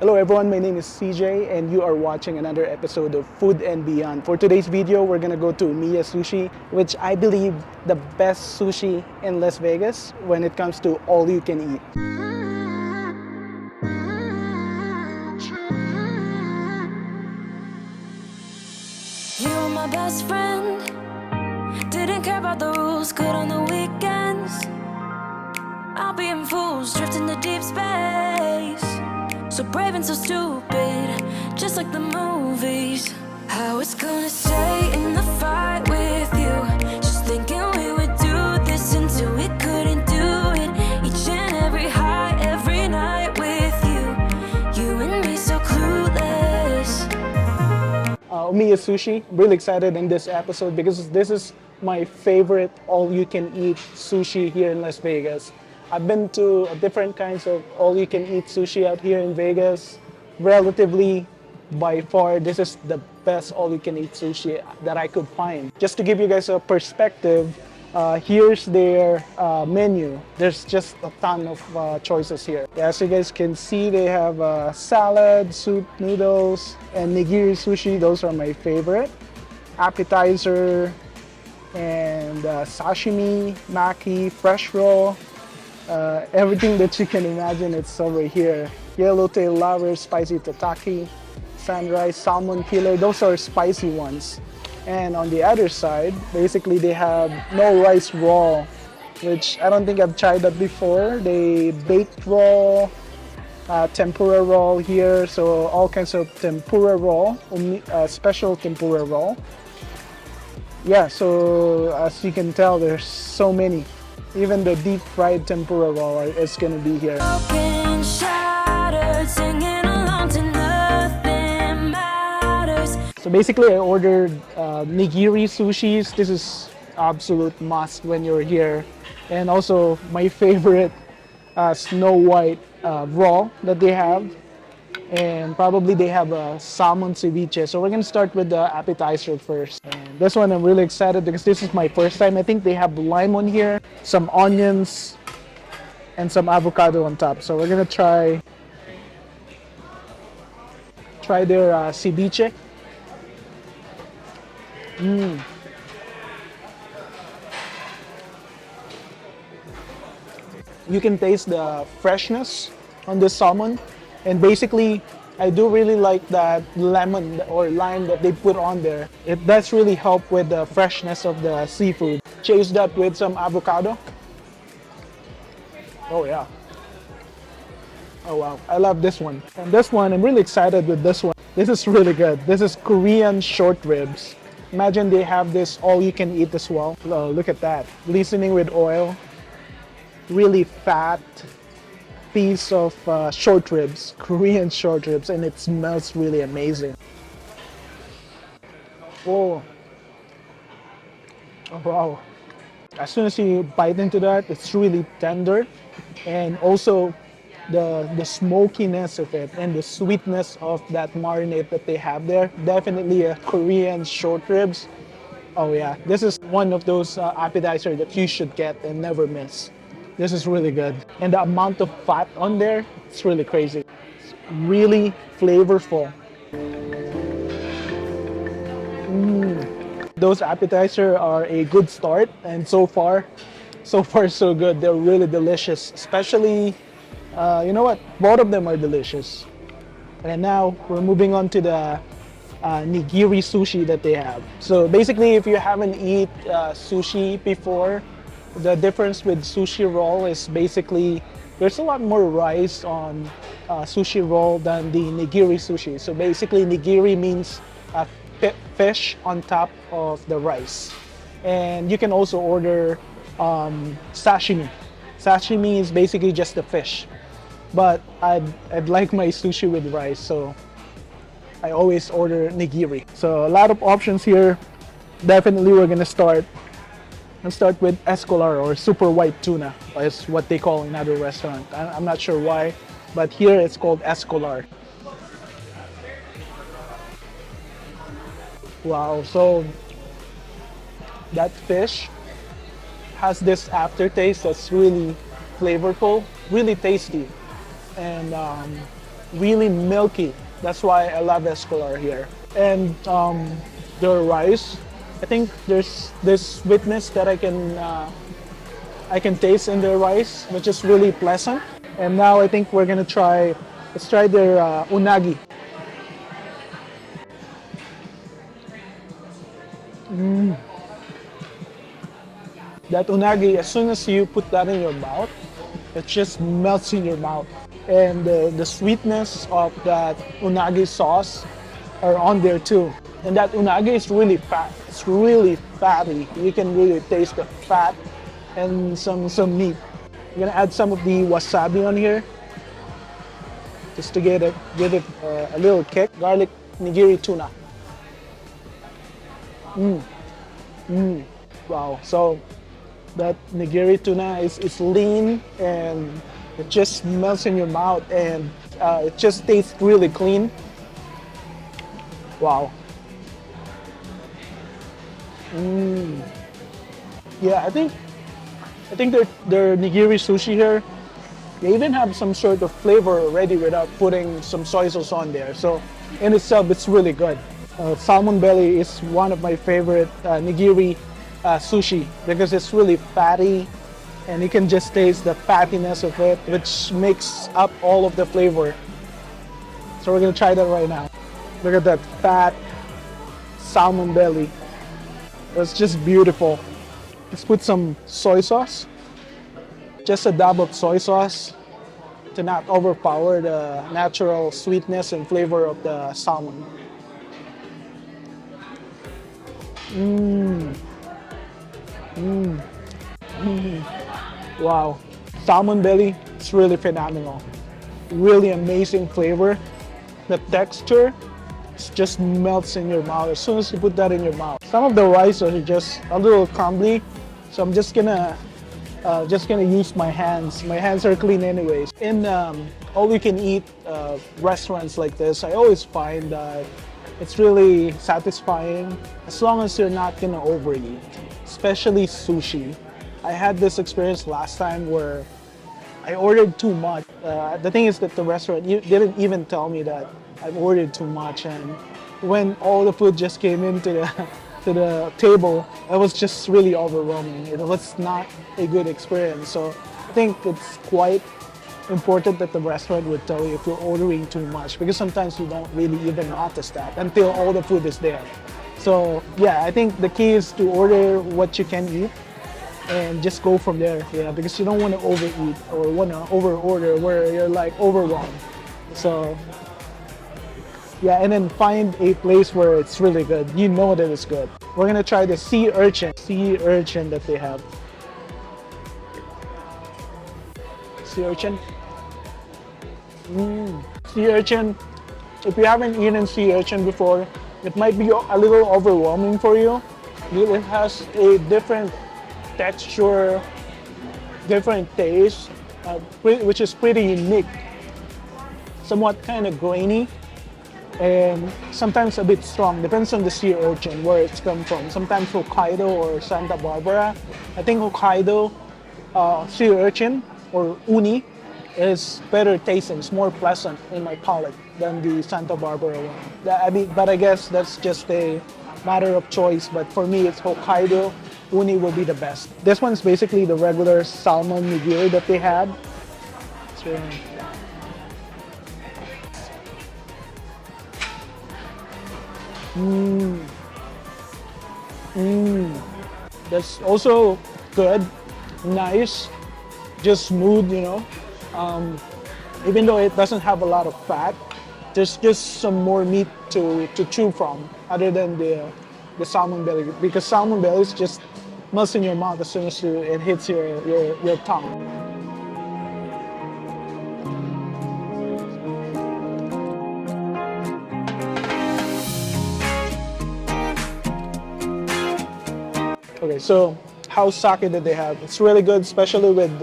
Hello everyone, my name is CJ and you are watching another episode of Food and Beyond. For today's video, we're gonna go to UMIYA Sushi, which I believe the best sushi in Las Vegas when it comes to all you can eat. You were my best friend, didn't care about the rules, good on the weekends. I'll be in fools, drifting to deep space. So brave and so stupid, just like the movies. I was gonna stay in the fight with you, just thinking we would do this until we couldn't do it. Each and every high, every night with you, you and me so clueless. UMIYA Sushi, really excited in this episode because this is my favorite all-you-can-eat sushi here in Las Vegas. I've been to different kinds of all-you-can-eat sushi out here in Vegas. Relatively, by far, this is the best all-you-can-eat sushi that I could find. Just to give you guys a perspective, here's their menu. There's just a ton of choices here. As you guys can see, they have salad, soup, noodles, and Nigiri Sushi. Those are my favorite. Appetizer, and sashimi, maki, fresh roll. Everything that you can imagine, it's over here. Yellowtail lobster, spicy tataki, sunrise, salmon killer. Those are spicy ones. And on the other side, basically they have no rice roll, which I don't think I've tried that before. They baked roll, tempura roll here, so all kinds of tempura roll, special tempura roll. Yeah, so as you can tell, there's so many. Even the deep fried tempura roll is gonna be here. Broken, shattered, singing along to nothing matters. So basically I ordered Nigiri sushis. This is absolute must when you're here. And also my favorite Snow White raw that they have. And probably they have a Salmon Ceviche. So we're gonna start with the appetizer first. And this one I'm really excited because this is my first time. I think they have lime on here, some onions, and some avocado on top. So we're gonna try their ceviche. You can taste the freshness on this salmon. And basically, I do really like that lemon or lime that they put on there. It does really help with the freshness of the seafood. Chase that with some avocado. Oh yeah. Oh wow, I love this one. And this one, I'm really excited with this one. This is really good. This is Korean short ribs. Imagine they have this all you can eat as well. Oh, look at that. Glistening with oil. Really fat piece of short ribs, Korean short ribs, and it smells really amazing. Oh wow. As soon as you bite into that, it's really tender, and also the smokiness of it and the sweetness of that marinade that they have there. Definitely a Korean short ribs. Oh yeah, this is one of those appetizers that you should get and never miss. This is really good. And the amount of fat on there, it's really crazy. It's really flavorful. Those appetizers are a good start, and so far so good. They're really delicious. Especially, you know what? Both of them are delicious. And now we're moving on to the Nigiri Sushi that they have. So basically, if you haven't eaten sushi before, the difference with sushi roll is basically there's a lot more rice on sushi roll than the Nigiri sushi. So basically Nigiri means fish on top of the rice. And you can also order sashimi. Sashimi is basically just the fish. But I'd like my sushi with rice, so I always order Nigiri. So a lot of options here. Definitely we're gonna start. Let's start with escolar or super white tuna, is what they call in other restaurants. I'm not sure why, but here it's called escolar. Wow, so that fish has this aftertaste that's really flavorful, really tasty. And really milky. That's why I love Escolar here. And the rice, I think there's this sweetness that I can taste in the rice, which is really pleasant. And now I think we're gonna try. Let's try their unagi. That unagi, as soon as you put that in your mouth, it just melts in your mouth. And the sweetness of that unagi sauce are on there too. And that unagi is really fat. It's really fatty. You can really taste the fat and some meat. I'm gonna add some of the wasabi on here just to give it a little kick. Garlic nigiri tuna. Wow. So that nigiri tuna is lean and it just melts in your mouth and it just tastes really clean. Wow. Yeah, I think their nigiri sushi here, they even have some sort of flavor already without putting some soy sauce on there. So in itself, it's really good. Salmon belly is one of my favorite nigiri sushi because it's really fatty and you can just taste the fattiness of it, which makes up all of the flavor. So we're gonna try that right now. Look at that fat salmon belly. It's just beautiful. Let's put some soy sauce. Just a dab of soy sauce to not overpower the natural sweetness and flavor of the salmon. Wow, salmon belly, it's really phenomenal. Really amazing flavor. The texture just melts in your mouth as soon as you put that in your mouth. Some of the rice are just a little crumbly, so I'm just gonna use my hands. My hands are clean anyways. In all-you-can-eat restaurants like this, I always find that it's really satisfying as long as you're not gonna overeat, especially sushi. I had this experience last time where I ordered too much. The thing is that the restaurant didn't even tell me that I've ordered too much, and when all the food just came into the table, it was just really overwhelming. It was not a good experience. So I think it's quite important that the restaurant would tell you if you're ordering too much, because sometimes you don't really even notice that until all the food is there. So yeah, I think the key is to order what you can eat and just go from there, yeah, because you don't want to overeat or want to over order where you're like overwhelmed. So yeah, and then find a place where it's really good. You know that it's good. We're gonna try the sea urchin that they have. Sea urchin. Sea urchin. If you haven't eaten sea urchin before, it might be a little overwhelming for you. It has a different texture, different taste, which is pretty unique. Somewhat kind of grainy and sometimes a bit strong. Depends on the sea urchin, where it's come from. Sometimes Hokkaido or Santa Barbara. I think Hokkaido sea urchin or uni is better tasting. It's more pleasant in my palate than the Santa Barbara one. But I guess that's just a matter of choice. But for me, it's Hokkaido uni will be the best. This one's basically the regular salmon nigiri that they had. So, that's also good, nice, just smooth, you know. Even though it doesn't have a lot of fat, there's just some more meat to chew from other than the salmon belly, because salmon belly is just melts in your mouth as soon as it hits your tongue. Okay, so how sake did they have? It's really good, especially with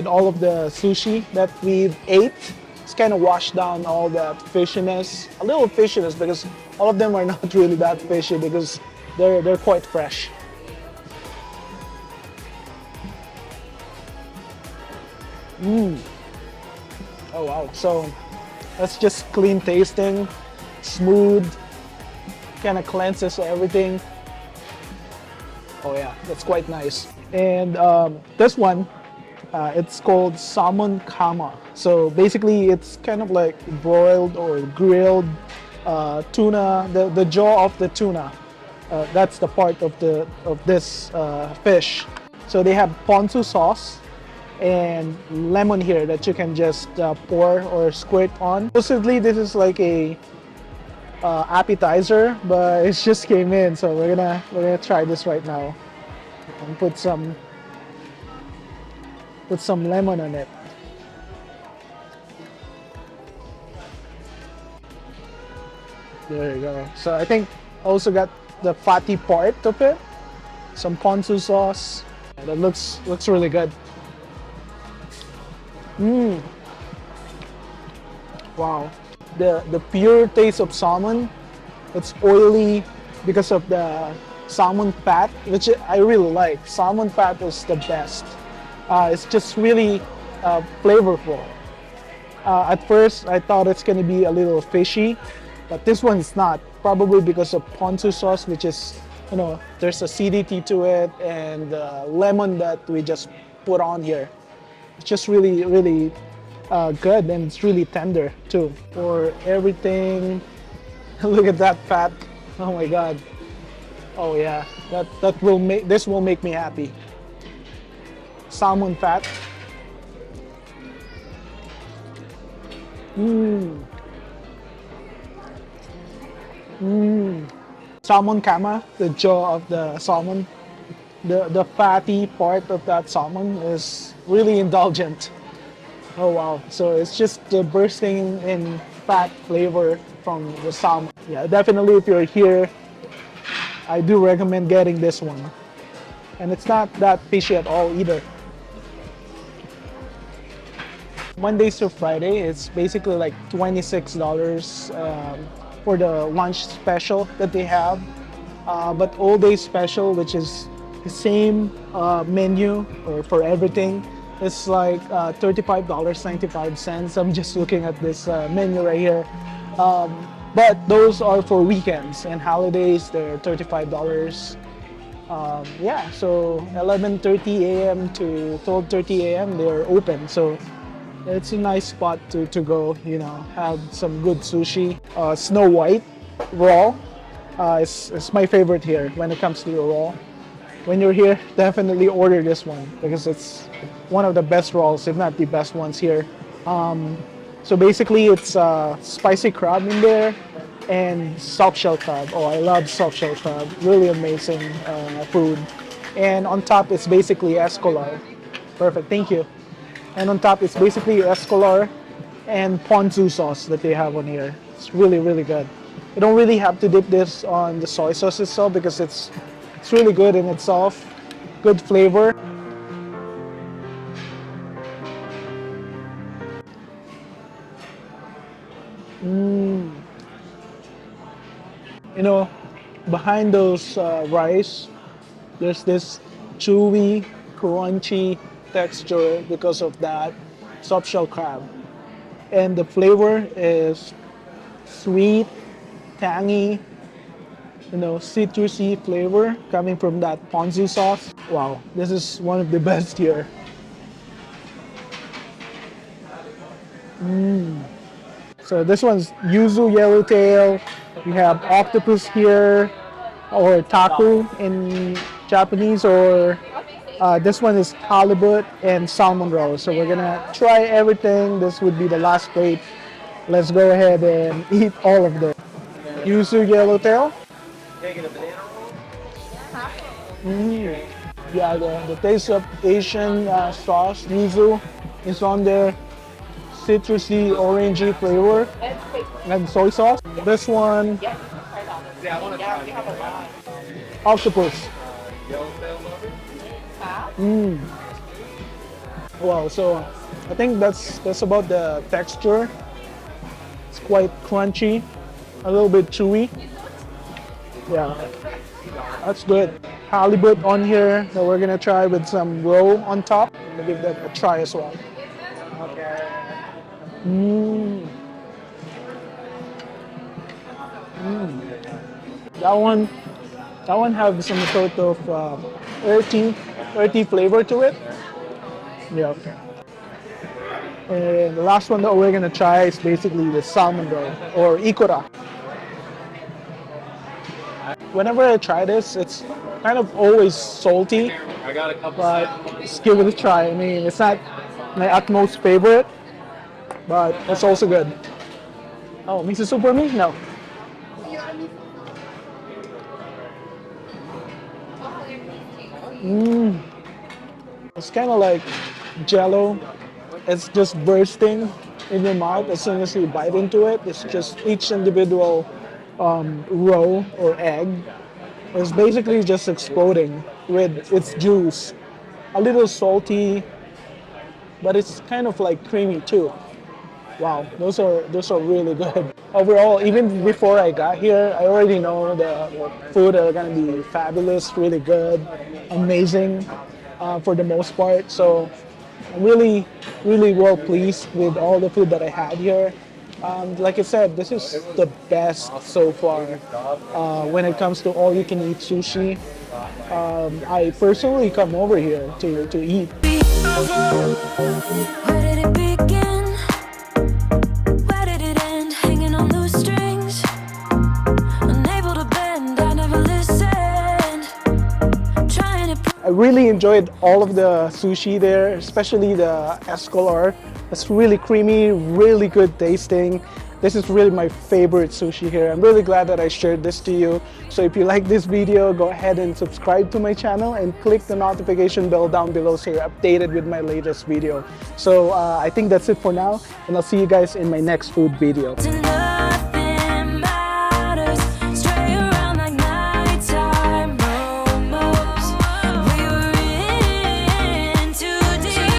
all of the sushi that we've ate. It's kind of washed down all that fishiness, a little fishiness, because all of them are not really that fishy because they're quite fresh. Oh wow! So That's just clean tasting, smooth, kind of cleanses everything. Oh yeah, that's quite nice. And this one, it's called salmon kama. So basically, it's kind of like broiled or grilled tuna, the jaw of the tuna. That's the part of this fish. So they have ponzu sauce and lemon here that you can just pour or squirt on. Supposedly this is like a appetizer, but it just came in, so we're gonna try this right now and put some lemon on it. There you go. So I think I also got the fatty part of it, some ponzu sauce. That looks really good. Wow, the pure taste of salmon. It's oily because of the salmon fat, which I really like. Salmon fat is the best. It's just really flavorful. At first, I thought it's gonna be a little fishy, but this one's not. Probably because of ponzu sauce, which is, there's acidity to it, and lemon that we just put on here. It's just really, really good, and it's really tender too. For everything, look at that fat. Oh my God. Oh yeah, this will make me happy. Salmon fat. Salmon kama, the jaw of the salmon. The fatty part of that salmon is really indulgent. Oh wow, so it's just the bursting in fat flavor from the salmon. Yeah, definitely if you're here, I do recommend getting this one. And it's not that fishy at all either. Mondays to Friday, it's basically like $26 for the lunch special that they have. But all day special, which is the same menu or for everything, it's like $35.95. I'm just looking at this menu right here. But those are for weekends and holidays, they're $35. Yeah, so 11:30 a.m. to 12:30 a.m. they're open. So it's a nice spot to go, have some good sushi. Snow White raw is my favorite here when it comes to the raw. When you're here, definitely order this one because it's one of the best rolls, if not the best ones here. So basically, it's spicy crab in there and soft shell crab. Oh, I love soft shell crab. Really amazing food. And on top, it's basically escolar. Perfect, thank you. And on top, it's basically escolar and ponzu sauce that they have on here. It's really, really good. You don't really have to dip this on the soy sauce itself because it's really good in itself. Good flavor. Behind those rice, there's this chewy, crunchy texture because of that soft shell crab. And the flavor is sweet, tangy, citrusy flavor coming from that ponzu sauce. Wow, this is one of the best here. So this one's yuzu yellowtail. We have octopus here, or taku in Japanese, or this one is halibut and salmon roll. So we're gonna try everything. This would be the last plate. Let's go ahead and eat all of them. Yuzu yellowtail. Yeah, the taste of Asian sauce, yuzu, is on there. Citrusy, orangey flavor, and soy sauce. This one, octopus. Wow, so I think that's about the texture. It's quite crunchy, a little bit chewy. Yeah, that's good. Halibut on here that we're gonna try with some roe on top. I'm gonna give that a try as well. That one, that one has some sort of earthy, earthy flavor to it. Yeah. And the last one that we're gonna try is basically the salmon roll or ikura. Whenever I try this, it's kind of always salty, but just give it a try. I mean, it's not my utmost favorite, but it's also good. Oh, miso soup for me? No. It's kind of like jello. It's just bursting in your mouth as soon as you bite into it. It's just each individual roll or egg is basically just exploding with its juice. A little salty, but it's kind of like creamy too. Wow, those are really good. Overall, even before I got here, I already know the food are gonna be fabulous, really good, amazing for the most part. So I'm really, really well pleased with all the food that I had here. Like I said, this is the best so far when it comes to all-you-can-eat sushi. I personally come over here to eat. Where did it begin? Where did it end? Hanging on loose strings, unable to bend. I never listened. Trying to. I really enjoyed all of the sushi there, especially the escolar. It's really creamy, really good tasting. This is really my favorite sushi here. I'm really glad that I shared this to you. So if you like this video, go ahead and subscribe to my channel and click the notification bell down below so you're updated with my latest video. So I think that's it for now, and I'll see you guys in my next food video. To love.